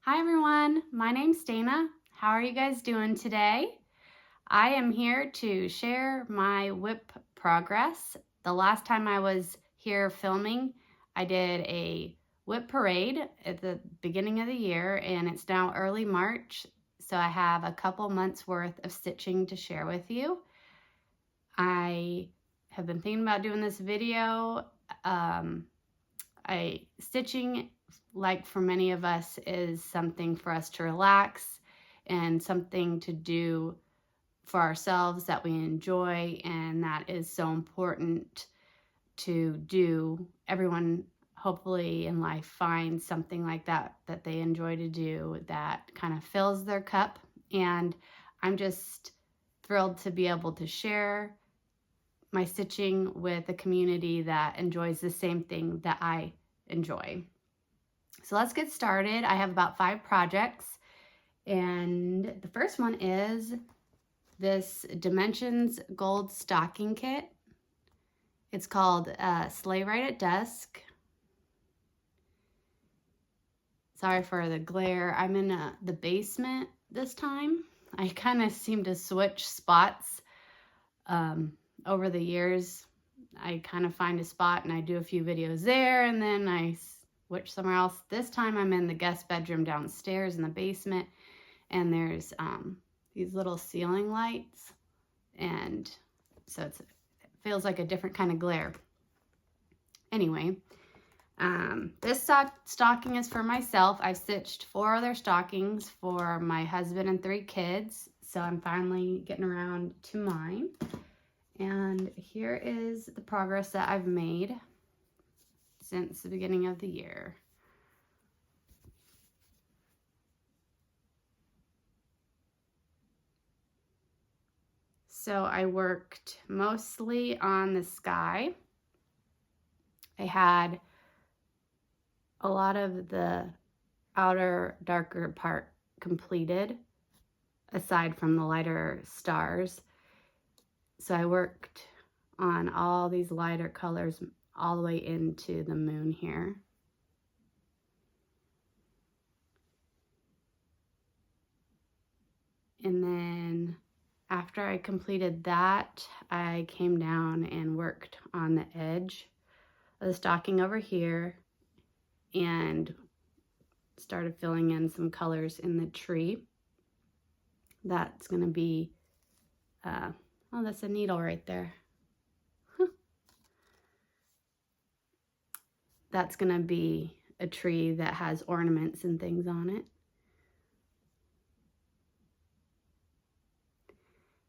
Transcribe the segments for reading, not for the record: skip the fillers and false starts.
Hi everyone, my name's Dana. How are you guys doing today? I am here to share my whip progress. The last time I was here filming, I did a whip parade at the beginning of the year, and it's now early March, so I have a couple months worth of stitching to share with you. I have been thinking about doing this video. Stitching, like for many of us, is something for us to relax and something to do for ourselves that we enjoy, and that is so important to do. Everyone hopefully in life finds something like that that they enjoy to do that kind of fills their cup, and I'm just thrilled to be able to share my stitching with a community that enjoys the same thing that I enjoy. So let's get started. I have about 5 projects, and the first one is this Dimensions Gold Stocking Kit. It's called Sleigh right at Dusk. Sorry for the glare. I'm in the basement this time. I kind of seem to switch spots over the years. I kind of find a spot and I do a few videos there, and then I switch somewhere else. This time I'm in the guest bedroom downstairs in the basement, and there's these little ceiling lights, and so it feels like a different kind of glare. Anyway, this stocking is for myself. I've stitched 4 other stockings for my husband and 3 kids, so I'm finally getting around to mine. And here is the progress that I've made since the beginning of the year. So I worked mostly on the sky. I had a lot of the outer darker part completed, aside from the lighter stars. So I worked on all these lighter colors all the way into the moon here. And then after I completed that, I came down and worked on the edge of the stocking over here and started filling in some colors in the tree. That's going to be, oh, that's a needle right there. That's going to be a tree that has ornaments and things on it.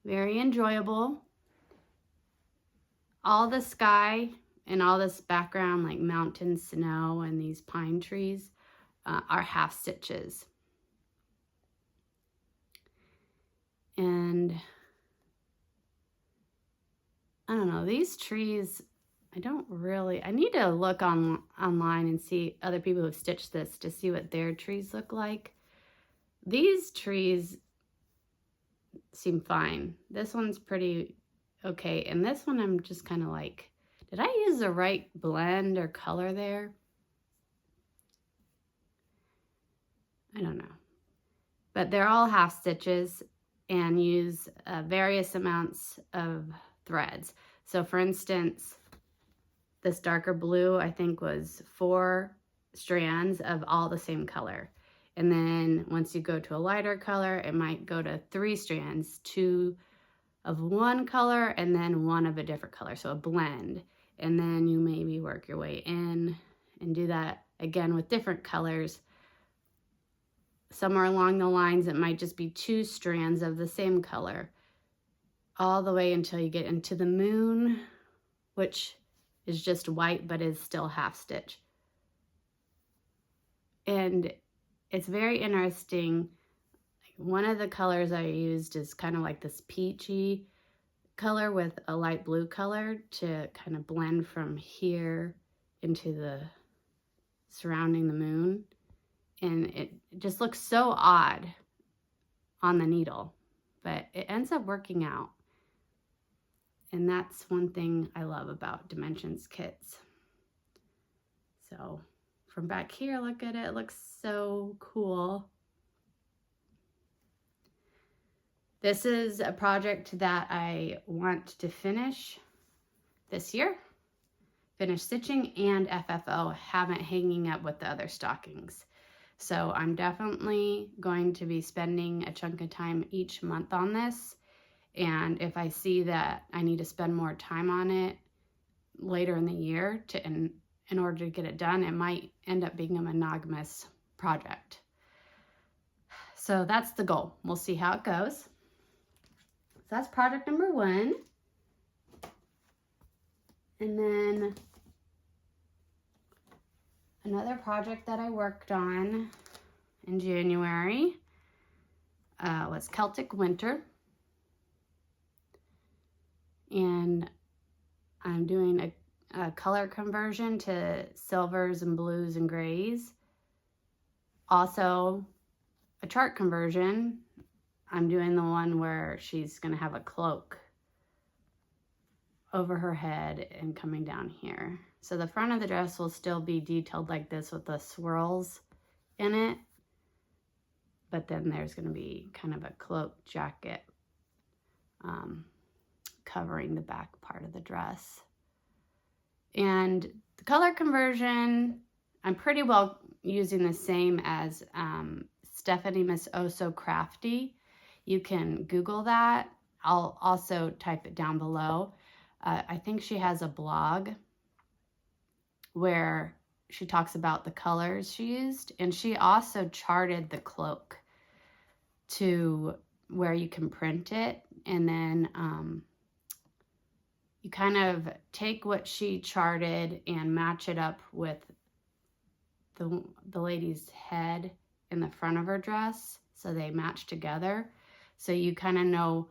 Very enjoyable. All the sky and all this background, like mountain snow and these pine trees, are half stitches. And I don't know, these trees, I need to look online and see other people who've stitched this to see what their trees look like. These trees seem fine. This one's pretty okay. And this one I'm just kind of like, did I use the right blend or color there? I don't know. But they're all half stitches and use various amounts of threads. So for instance, this darker blue, I think, was 4 strands of all the same color. And then once you go to a lighter color, it might go to 3 strands, 2 of one color and then 1 of a different color, so a blend. And then you maybe work your way in and do that again with different colors. Somewhere along the lines, it might just be 2 strands of the same color, all the way until you get into the moon, which is just white but is still half stitch. And it's very interesting. One of the colors I used is kind of like this peachy color with a light blue color to kind of blend from here into the surrounding the moon. And it just looks so odd on the needle, but it ends up working out. And that's one thing I love about Dimensions kits. So from back here, look at it. It looks so cool. This is a project that I want to finish this year. Finish stitching and FFO, have it hanging up with the other stockings. So I'm definitely going to be spending a chunk of time each month on this. And if I see that I need to spend more time on it later in the year in order to get it done, it might end up being a monogamous project. So that's the goal. We'll see how it goes. So that's project number 1. And then another project that I worked on in January was Celtic Winter. And I'm doing a color conversion to silvers and blues and grays. Also, a chart conversion. I'm doing the one where she's going to have a cloak over her head and coming down here. So the front of the dress will still be detailed like this with the swirls in it. But then there's going to be kind of a cloak jacket covering the back part of the dress. And the color conversion, I'm pretty well using the same as Stephanie Miss Oh So Crafty. You can Google that. I'll also type it down below. I think she has a blog where she talks about the colors she used, and she also charted the cloak to where you can print it, and then you kind of take what she charted and match it up with the lady's head in the front of her dress, so they match together. So you kind of know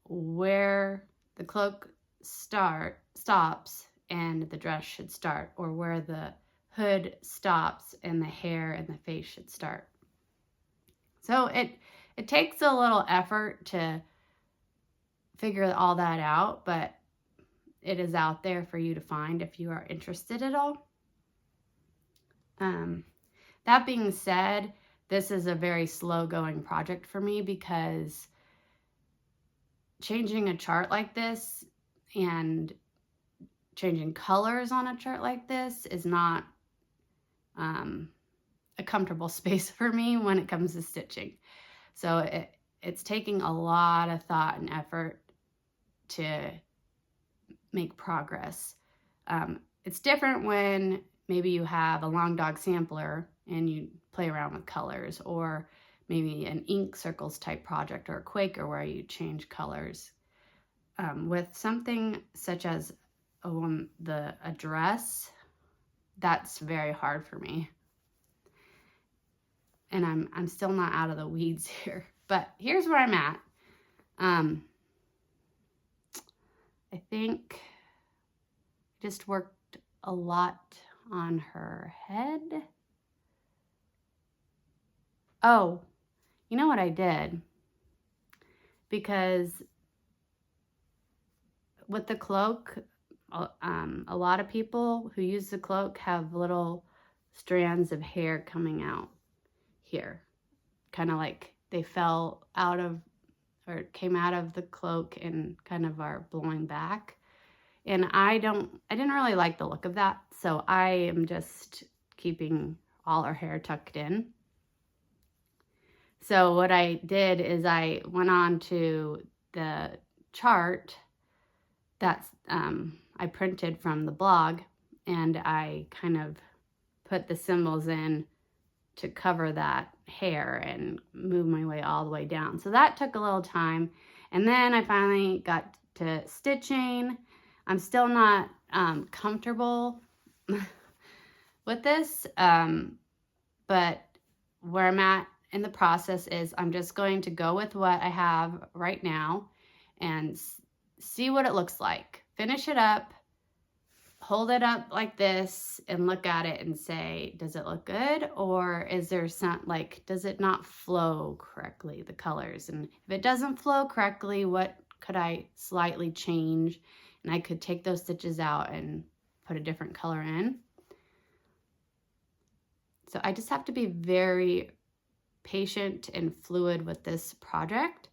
where the cloak stops and the dress should start, or where the hood stops and the hair and the face should start. So it takes a little effort to figure all that out, but it is out there for you to find if you are interested at all. That being said, this is a very slow going project for me, because changing a chart like this and changing colors on a chart like this is not a comfortable space for me when it comes to stitching. So it's taking a lot of thought and effort to make progress. It's different when maybe you have a long dog sampler and you play around with colors, or maybe an ink circles type project, or a Quaker where you change colors. With something such as a dress, that's very hard for me. And I'm still not out of the weeds here, but here's where I'm at. I think I just worked a lot on her head. Oh, you know what I did? Because with the cloak, a lot of people who use the cloak have little strands of hair coming out here, kind of like they fell out of, or came out of the cloak and kind of are blowing back. And I didn't really like the look of that, so I am just keeping all her hair tucked in. So what I did is I went on to the chart that's I printed from the blog, and I kind of put the symbols in to cover that hair and move my way all the way down. So that took a little time. And then I finally got to stitching. I'm still not comfortable with this, but where I'm at in the process is I'm just going to go with what I have right now and see what it looks like. Finish it up, hold it up like this, and look at it and say, does it look good? Or is there some, like, does it not flow correctly, the colors? And if it doesn't flow correctly, what could I slightly change? And I could take those stitches out and put a different color in. So I just have to be very patient and fluid with this project.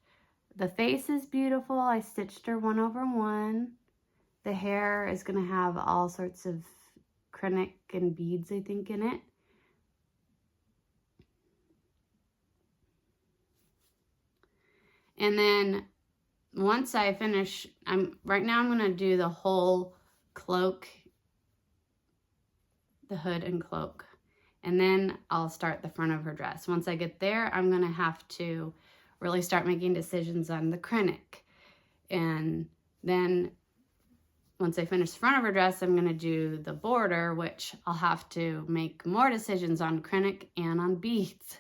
The face is beautiful. I stitched her 1/1. The hair is going to have all sorts of acrylic and beads, I think, in it. And then once I finish, right now I'm going to do the whole cloak, the hood and cloak. And then I'll start the front of her dress. Once I get there, I'm going to have to really start making decisions on the acrylic. And then once I finish the front of her dress, I'm going to do the border, which I'll have to make more decisions on acrylic and on beads.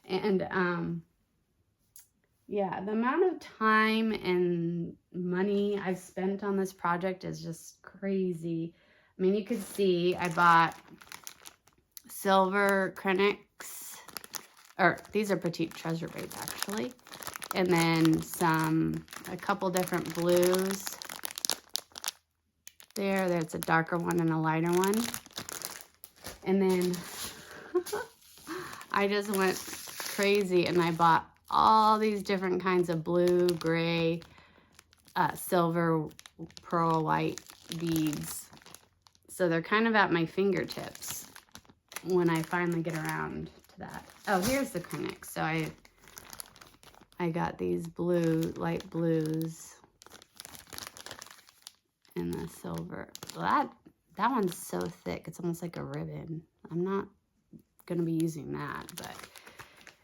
And yeah, the amount of time and money I've spent on this project is just crazy. I mean, you could see I bought silver acrylics, or these are petite treasure braids actually, and then a couple different blues. There's a darker one and a lighter one. And then I just went crazy and I bought all these different kinds of blue, gray, silver, pearl white beads. So they're kind of at my fingertips when I finally get around to that. Oh, here's the acrylic. So I got these blue, light blues and the silver. Well, that one's so thick. It's almost like a ribbon. I'm not going to be using that, but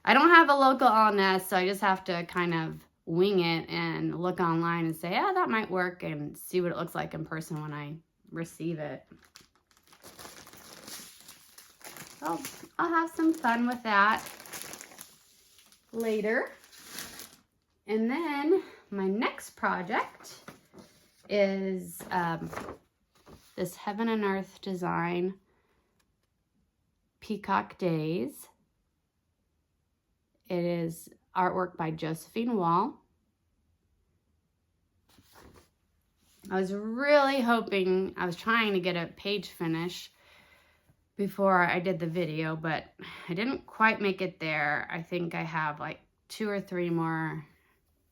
I don't have a local all nest, so I just have to kind of wing it and look online and say, oh, that might work, and see what it looks like in person when I receive it. So I'll have some fun with that later. And then my next project is this Heaven and Earth design, Peacock Daze. It is artwork by Josephine Wall. I was really hoping, I was trying to get a page finish before I did the video, but I didn't quite make it there. I think I have like 2 or 3 more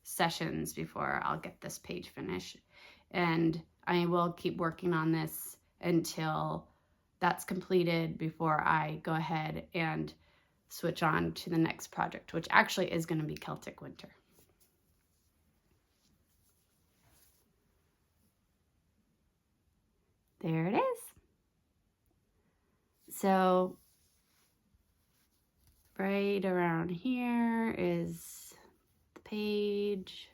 sessions before I'll get this page finished. And I will keep working on this until that's completed before I go ahead and switch on to the next project, which actually is going to be Celtic Winter. There it is. So right around here is the page.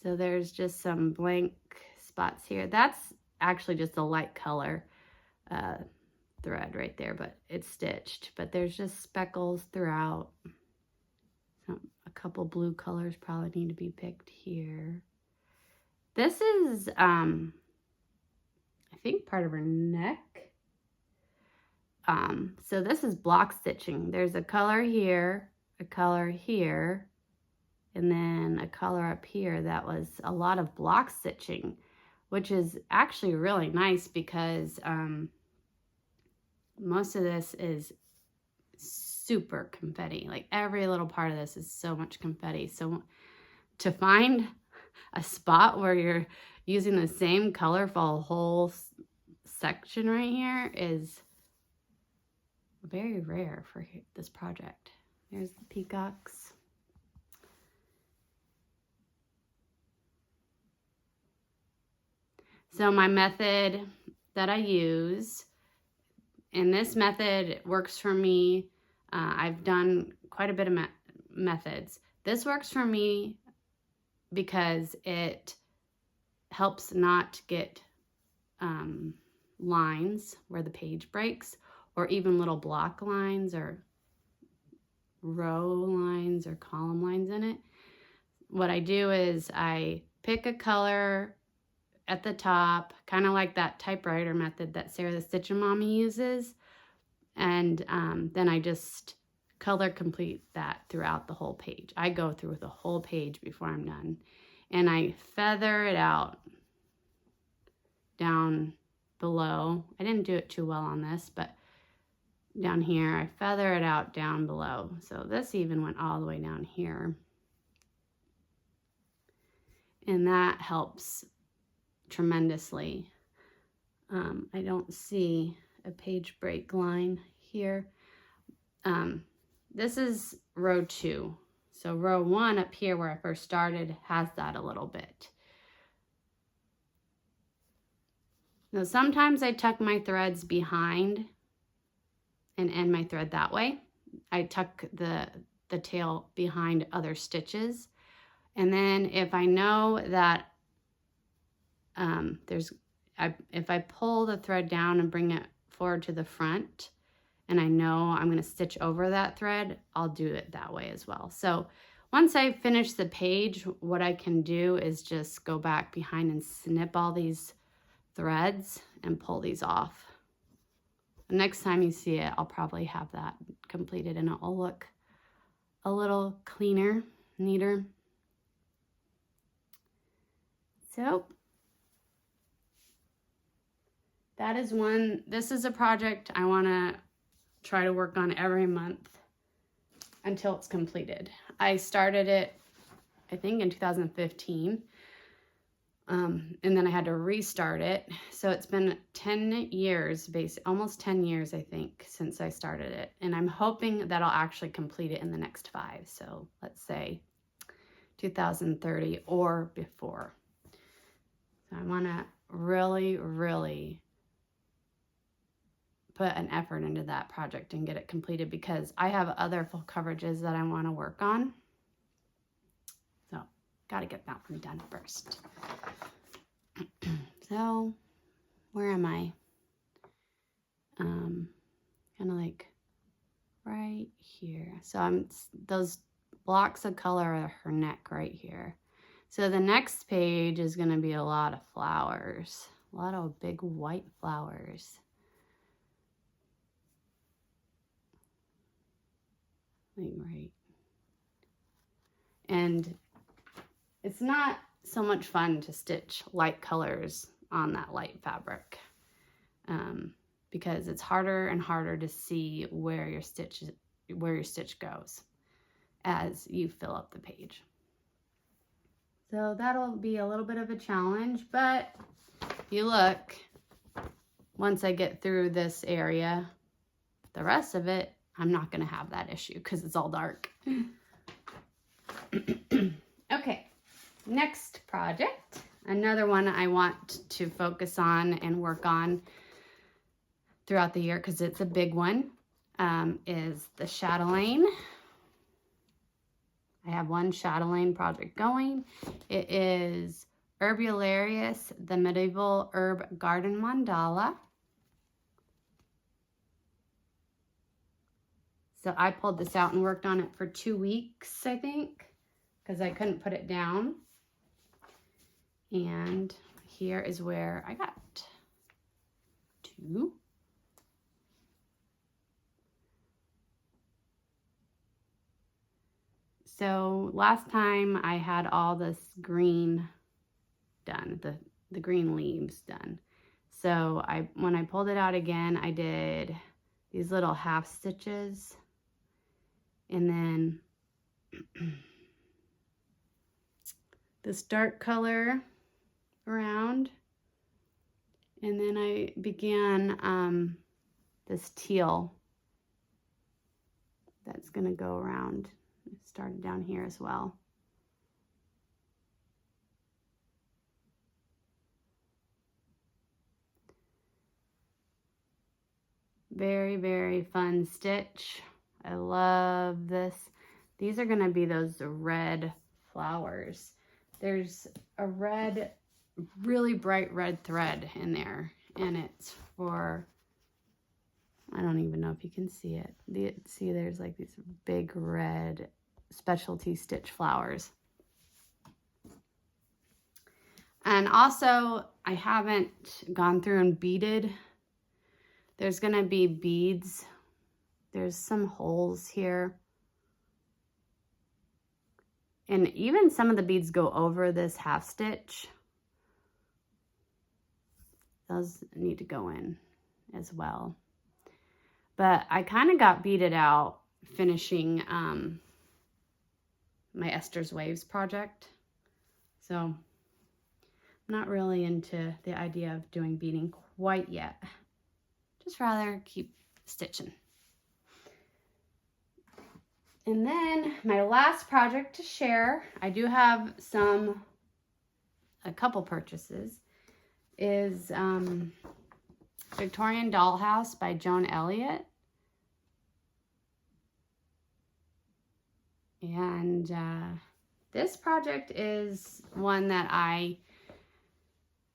So there's just some blank spots here. That's actually just a light color thread right there, but it's stitched. But there's just speckles throughout. So a couple blue colors probably need to be picked here. This is, I think, part of her neck. So this is block stitching. There's a color here, and then a color up here. That was a lot of block stitching, which is actually really nice because most of this is super confetti. Like every little part of this is so much confetti. So to find a spot where you're using the same color for a whole section right here is very rare for this project. There's the peacocks. So my method that I use, and this method works for me. I've done quite a bit of methods. This works for me because it helps not get lines where the page breaks, or even little block lines or row lines or column lines in it. What I do is I pick a color at the top, kind of like that typewriter method that Sarah the Stitcher Mommy uses, and then I just color complete that throughout the whole page. I go through the whole page before I'm done, and I feather it out down below. I didn't do it too well on this, but down here, I feather it out down below. So this even went all the way down here. And that helps tremendously. I don't see a page break line here. This is row 2. So row 1 up here where I first started has that a little bit. Now sometimes I tuck my threads behind and end my thread that way. I tuck the tail behind other stitches. And then if I know that if I pull the thread down and bring it forward to the front, and I know I'm going to stitch over that thread, I'll do it that way as well. So once I finish the page, what I can do is just go back behind and snip all these threads and pull these off. The next time you see it, I'll probably have that completed and it'll look a little cleaner, neater. So that is one. This is a project I want to try to work on every month until it's completed. I started it, I think, in 2015. And then I had to restart it. So it's been 10 years, almost 10 years, I think, since I started it. And I'm hoping that I'll actually complete it in the next 5. So let's say 2030 or before. So I want to really, really put an effort into that project and get it completed because I have other full coverages that I want to work on. So got to get that one done first. So where am I? Kind of like right here. So those blocks of color are her neck right here. So the next page is going to be a lot of flowers, a lot of big white flowers. Like right. And it's not so much fun to stitch light colors on that light fabric because it's harder and harder to see where your stitch goes as you fill up the page. So that'll be a little bit of a challenge, but if you look, once I get through this area, the rest of it, I'm not going to have that issue because it's all dark. Okay, next project, another one I want to focus on and work on throughout the year because it's a big one, is the Chatelaine. I have one Chatelaine project going. It is Herbularius, the Medieval Herb Garden Mandala. So I pulled this out and worked on it for 2 weeks, I think, because I couldn't put it down. And here is where I got to. So last time I had all this green done, the green leaves done. So when I pulled it out again, I did these little half stitches and then this dark color around, and then I began this teal that's gonna go around. It started down here as well. Very, very fun stitch. I love this. These are gonna be those red flowers. There's a red, really bright red thread in there, and it's for, I don't even know if you can see it. See, there's like these big red specialty stitch flowers. And also, I haven't gone through and beaded. There's gonna be beads. There's some holes here. And even some of the beads go over this half stitch. those need to go in as well. But I kind of got beated out finishing my Esther's Waves project. So I'm not really into the idea of doing beading quite yet. Just rather keep stitching. And then my last project to share, I do have a couple purchases, is Victorian Dollhouse by Joan Elliott. And this project is one that I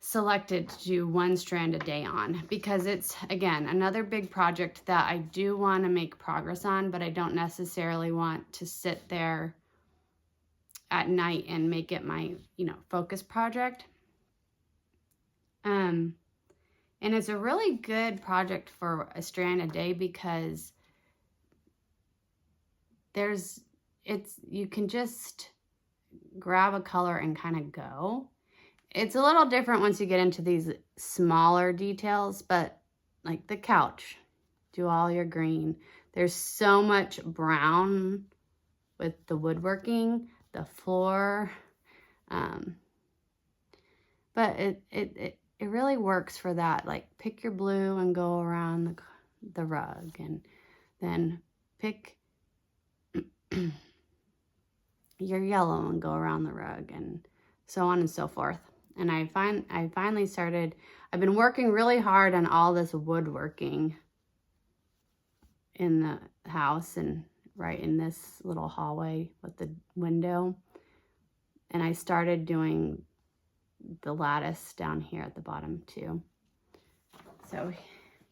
selected to do 1 strand a day on, because it's, again, another big project that I do want to make progress on, but I don't necessarily want to sit there at night and make it my, focus project. And it's a really good project for a strand a day, because you can just grab a color and kind of go. It's a little different once you get into these smaller details, but like the couch, do all your green. There's so much brown with the woodworking, the floor, but it really works for that. Like, pick your blue and go around the rug, and then pick your yellow and go around the rug, and so on and so forth. And I finally started, I've been working really hard on all this woodworking in the house and right in this little hallway with the window. And I started doing the lattice down here at the bottom too. So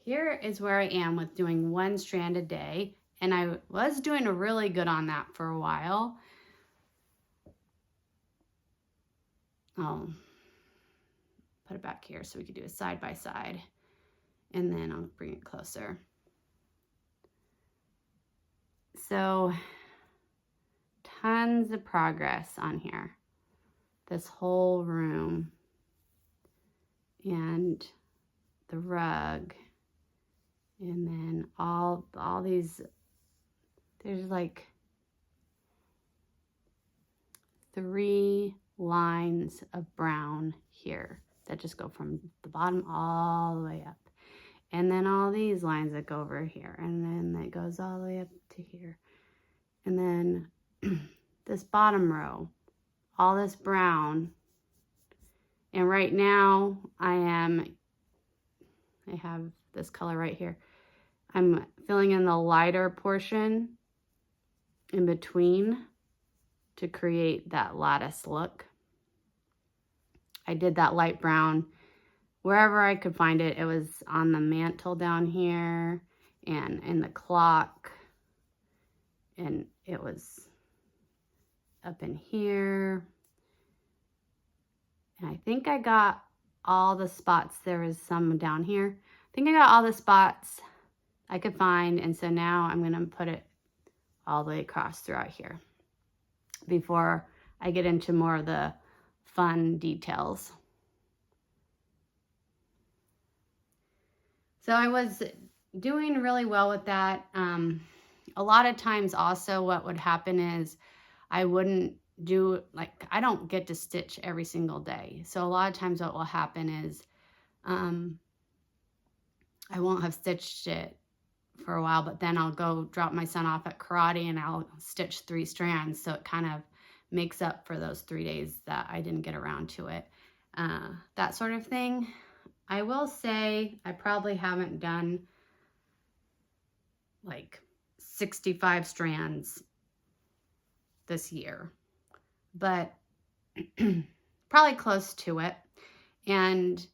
here is where I am with doing 1 strand a day. And I was doing really good on that for a while. I'll put it back here so we could do a side by side, and then I'll bring it closer. So tons of progress on here, this whole room and the rug, and then all these, there's like 3 lines of brown here that just go from the bottom all the way up. And then all these lines that go over here, and then that goes all the way up to here. And then this bottom row, all this brown. And right now I have this color right here. I'm filling in the lighter portion in between to create that lattice look. I did that light brown wherever I could find it. It was on the mantle down here and in the clock, and it was up in here. And I think I got all the spots. There was some down here. I think I got all the spots I could find, and so now I'm going to put it all the way across throughout here before I get into more of the fun details. So I was doing really well with that. A lot of times also what would happen is I wouldn't do, like, I don't get to stitch every single day. So a lot of times what will happen is I won't have stitched it for a while, but then I'll go drop my son off at karate and I'll stitch 3 strands. So it kind of makes up for those 3 days that I didn't get around to it. That sort of thing. I will say I probably haven't done like 65 strands this year, but probably close to it. And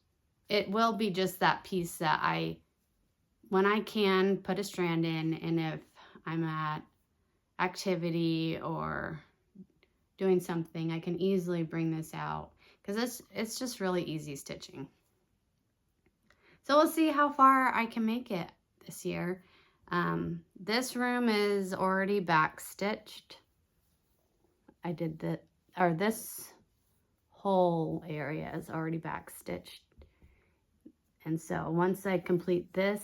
it will be just that piece that when I can, put a strand in, and if I'm at activity or doing something, I can easily bring this out, because it's just really easy stitching. So we'll see how far I can make it this year. This room is already back stitched. I did this whole area is already back stitched. And so once I complete this,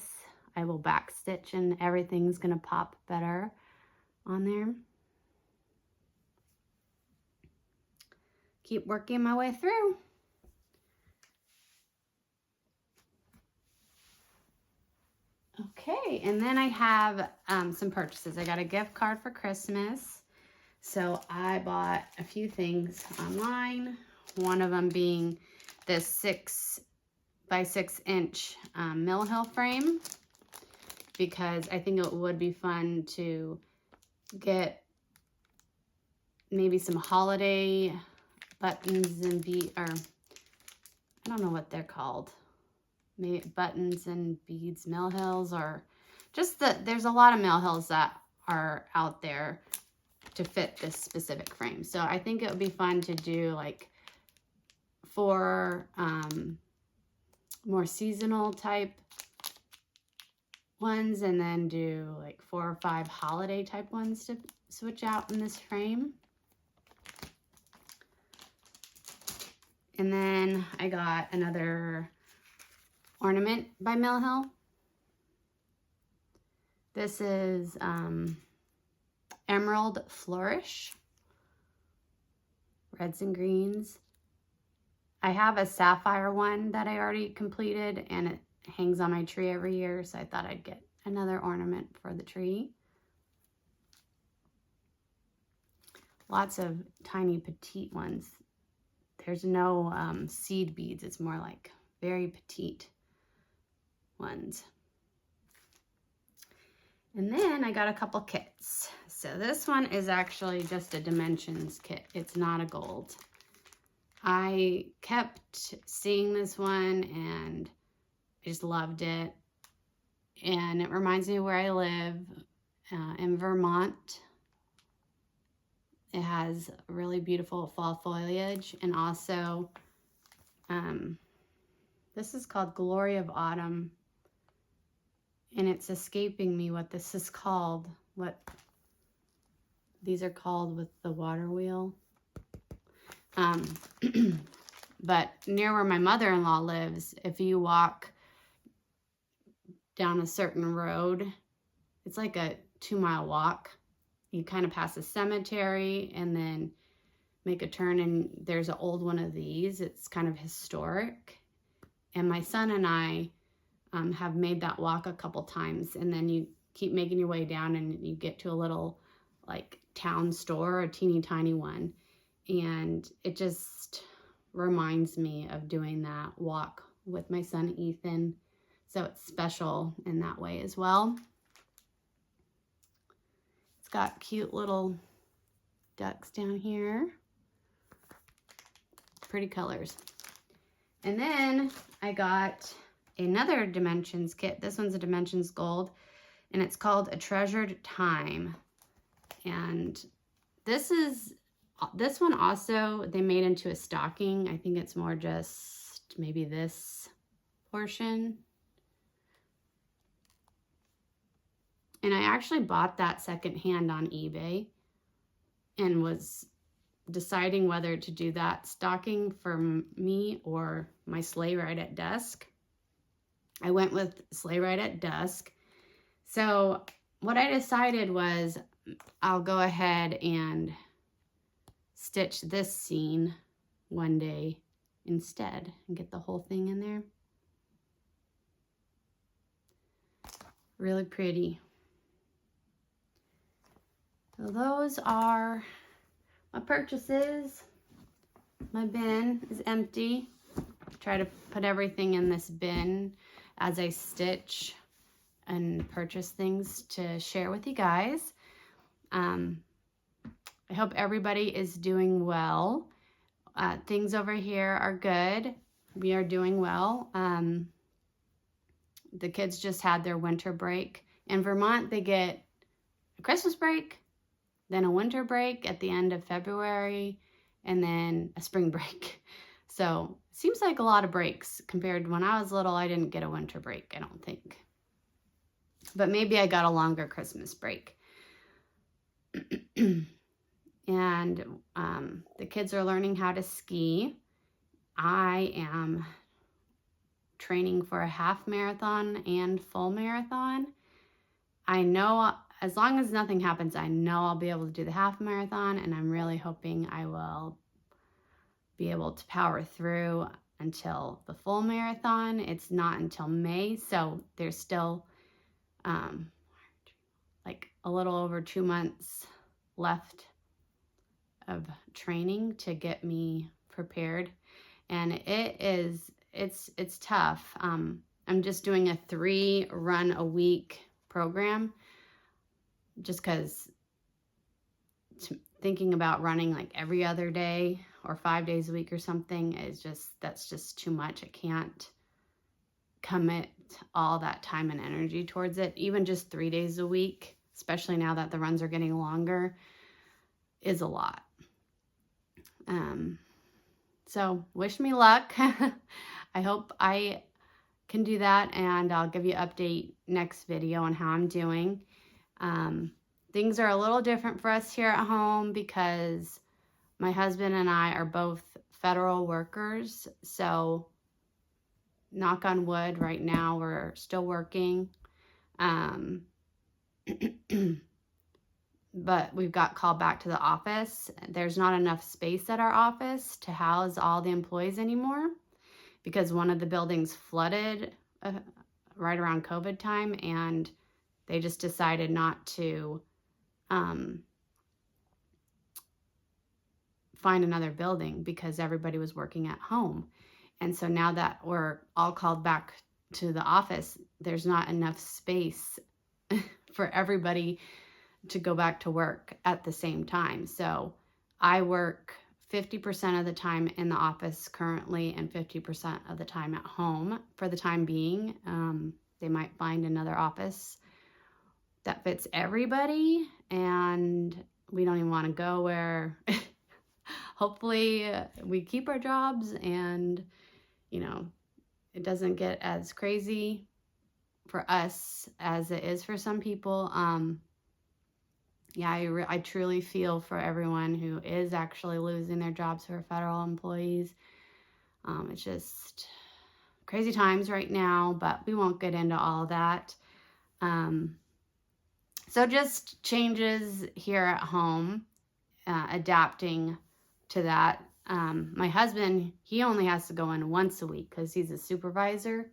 I will backstitch and everything's gonna pop better on there. Keep working my way through. Okay, and then I have some purchases. I got a gift card for Christmas. So I bought a few things online. One of them being this 6 by 6 inch mill hill frame, because I think it would be fun to get maybe some holiday buttons and or I don't know what they're called. Maybe buttons and beads mill hills, or just there's a lot of mill hills that are out there to fit this specific frame. So I think it would be fun to do like 4 more seasonal type ones, and then do like 4 or 5 holiday type ones to switch out in this frame. And then I got another ornament by Mill Hill. This is Emerald Flourish, reds and greens. I have a sapphire one that I already completed, and it hangs on my tree every year, so I thought I'd get another ornament for the tree. Lots of tiny petite ones. There's no seed beads. It's more like very petite ones. And then I got a couple kits. So this one is actually just a dimensions kit. It's not a gold. I kept seeing this one and I just loved it. And it reminds me of where I live in Vermont. It has really beautiful fall foliage, and also this is called Glory of Autumn, and it's escaping me what this is called, what these are called with the water wheel. But near where my mother-in-law lives, if you walk down a certain road, it's like a 2-mile walk. You kind of pass a cemetery and then make a turn, and there's an old one of these. It's kind of historic. And my son and I have made that walk a couple times, and then you keep making your way down and you get to a little like town store, a teeny tiny one. And it just reminds me of doing that walk with my son Ethan. So it's special in that way as well. Got cute little ducks down here. Pretty colors. And then I got another dimensions kit. This one's a dimensions gold, and it's called A Treasured Time. And this one also they made into a stocking. I think it's more just maybe this portion. And I actually bought that secondhand on eBay and was deciding whether to do that stocking for me or my sleigh ride at dusk. I went with sleigh ride at dusk. So what I decided was I'll go ahead and stitch this scene one day instead and get the whole thing in there. Really pretty. So those are my purchases. My bin is empty. Try to put everything in this bin as I stitch and purchase things to share with you guys. I hope everybody is doing well. Things over here are good. We are doing well. The kids just had their winter break. In Vermont, they get a Christmas break, then a winter break at the end of February, and then a spring break. So it seems like a lot of breaks compared to when I was little. I didn't get a winter break, I don't think. But maybe I got a longer Christmas break. And the kids are learning how to ski. I am training for a half marathon and full marathon. I know as long as nothing happens, I know I'll be able to do the half marathon, and I'm really hoping I will be able to power through until the full marathon. It's not until May, so there's still like a little over 2 months left of training to get me prepared, and it's tough. I'm just doing a 3 run a week program, just because thinking about running like every other day or 5 days a week or something is that's just too much. I can't commit all that time and energy towards it. Even just 3 days a week, especially now that the runs are getting longer, is a lot. So wish me luck. I hope I can do that, and I'll give you an update next video on how I'm doing. Things are a little different for us here at home because my husband and I are both federal workers. So knock on wood, right now we're still working. But we've got called back to the office. There's not enough space at our office to house all the employees anymore because one of the buildings flooded right around COVID time, and they just decided not to find another building because everybody was working at home. And so now that we're all called back to the office, there's not enough space for everybody to go back to work at the same time. So I work 50% of the time in the office currently and 50% of the time at home for the time being. They might find another office that fits everybody, and we don't even want to go where hopefully we keep our jobs and, you know, it doesn't get as crazy for us as it is for some people. Yeah, I truly feel for everyone who is actually losing their jobs who are federal employees. It's just crazy times right now, but we won't get into all that. So just changes here at home, adapting to that. My husband, he only has to go in once a week because he's a supervisor,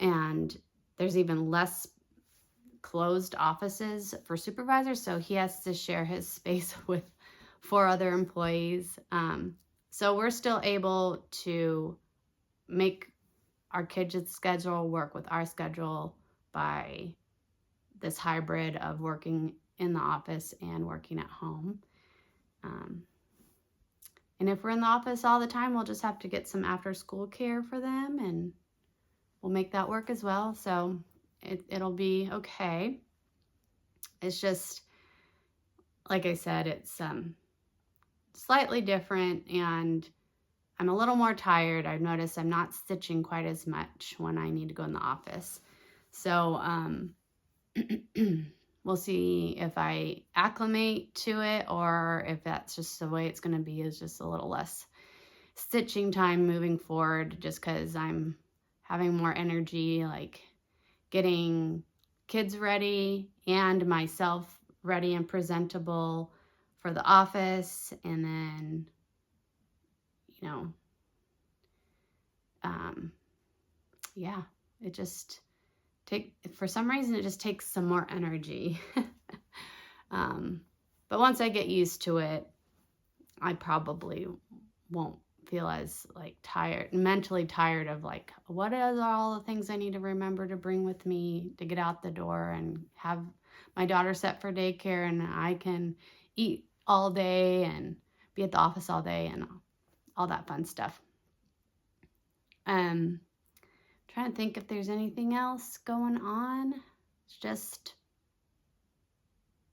and there's even less closed offices for supervisors, so he has to share his space with 4 other employees. So we're still able to make our kids' schedule work with our schedule by this hybrid of working in the office and working at home. And if we're in the office all the time, we'll just have to get some after school care for them, and we'll make that work as well. So it'll be okay. It's just, like I said, it's slightly different, and I'm a little more tired. I've noticed I'm not stitching quite as much when I need to go in the office. So we'll see if I acclimate to it or if that's just the way it's going to be, is just a little less stitching time moving forward, just because I'm having more energy, like getting kids ready and myself ready and presentable for the office. And then, you know, yeah, it just for some reason, it just takes some more energy. But once I get used to it, I probably won't feel as like mentally tired of like, what are all the things I need to remember to bring with me to get out the door and have my daughter set for daycare, and I can eat all day and be at the office all day and all that fun stuff. Trying to think if there's anything else going on. It's just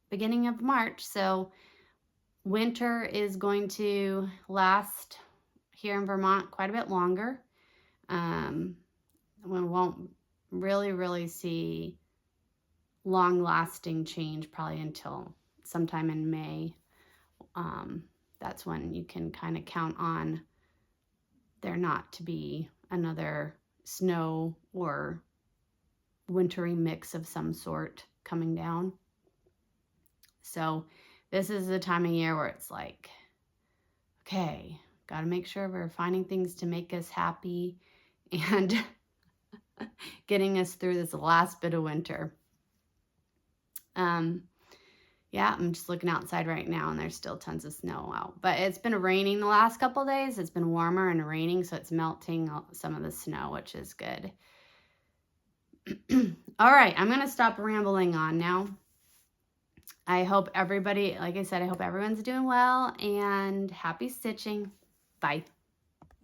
beginning of March, so winter is going to last here in Vermont quite a bit longer. We won't really see long-lasting change probably until sometime in May. That's when you can kind of count on there not to be another snow or wintry mix of some sort coming down. So this is the time of year where it's like, okay, got to make sure we're finding things to make us happy and getting us through this last bit of winter. Yeah, I'm just looking outside right now and there's still tons of snow out. But it's been raining the last couple of days. It's been warmer and raining, so it's melting some of the snow, which is good. All right, I'm going to stop rambling on now. I hope everybody, like I said, I hope everyone's doing well and happy stitching. Bye.